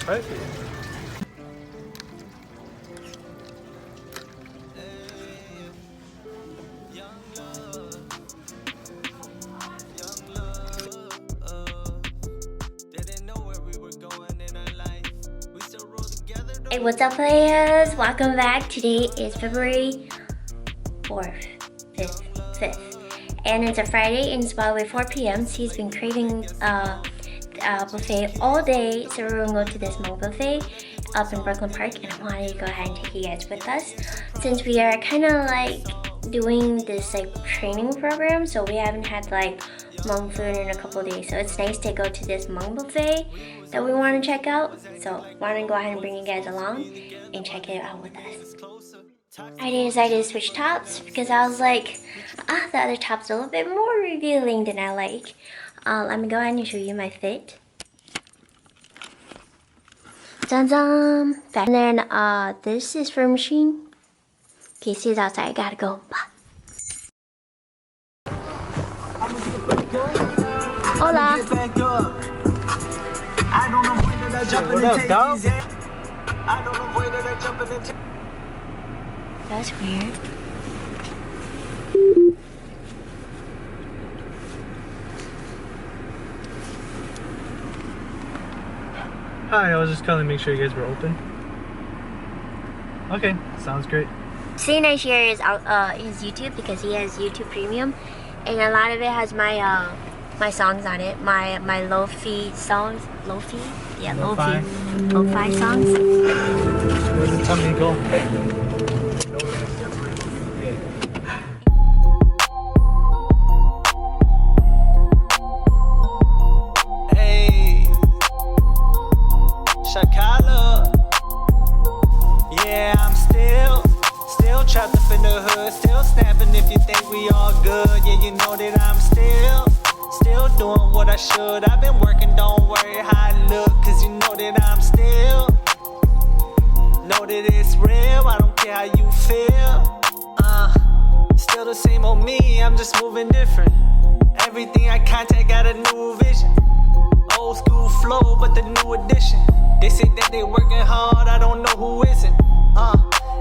try it for you. Hey, what's up players? Welcome back. Today is February 4th, 5th, and it's a Friday and it's about 4 p.m. He's been craving buffet all day, so we're gonna go to this Hmong Buffet up in Brooklyn Park, and I wanted to go ahead and take you guys with us since we are kind of like doing this like training program, so we haven't had like Hmong food in a couple of days, so it's nice to go to this Hmong Buffet that we want to check out. So I want to go ahead and bring you guys along and check it out with us. I decided to switch tops because I was like, the other top's a little bit more revealing than I like. Let me go ahead and show you my fit. Dun-dun! And then this is for machine. Okay, see it's outside. I gotta go. Bye. Hola. What up, dog? That's weird. Hi, I was just calling to make sure you guys were open. Okay, sounds great. Saying I share his YouTube because he has YouTube Premium, and a lot of it has my my songs on it, my lo-fi songs, lo-fi? Yeah, lo-fi. Lo-fi songs. Where's the tummy go? Hey, Shakala. Yeah, I'm still trapped up in the hood, still snapping if you think we all good. Yeah, you know that I'm still doing what I should. I've been working, don't worry how I look, cause you know that I'm still know that it's real. I don't care how you feel. Still the same old me, I'm just moving different. Everything I contact got a new vision. Old school flow, but the new edition. They say that they working hard, I don't know who isn't.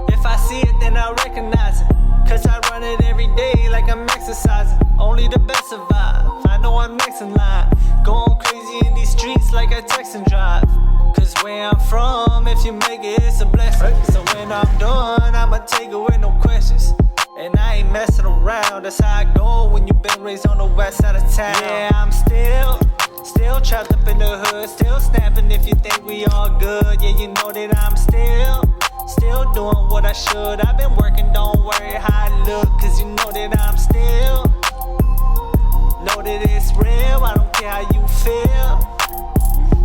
If I see it, then I recognize it. Cause I run it every day like I'm exercising. Only the best survive. I know I'm next in line. Going crazy in these streets like I text and drive. Cause where I'm from, if you make it, it's a blessing. So when I'm done, I'ma take it with no questions. And I ain't messing around, that's how I go when you been raised on the west side of town. Yeah, I'm still trapped up in the hood, still snapping if you think we all good. Yeah, you know that I'm still doing what I should. I've been working, don't worry how I look, cause you know that I'm still know that it's real. I don't care how you feel.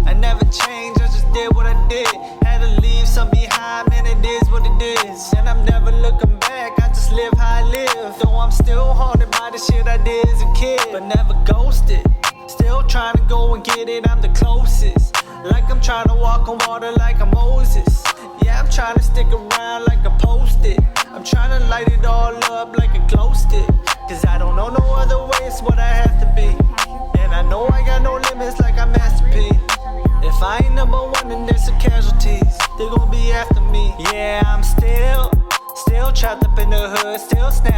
I never changed, I just did what I did. Had to leave some behind, man, it is what it is. And I'm never looking back, I just live how I live. Though I'm still haunted by the shit I did as a kid, but never ghosted. Still trying to go and get it, I'm the closest. Like I'm trying to walk on water like I'm Moses. Yeah, I'm trying to stick around like a post-it. I'm trying to light it all up like a glow stick. Cause I don't know no other way, it's what I have to be. And I know I got no limits like I'm Master P. If I ain't number one, then there's some casualties. They gon' be after me. Yeah, I'm still trapped up in the hood, still snapping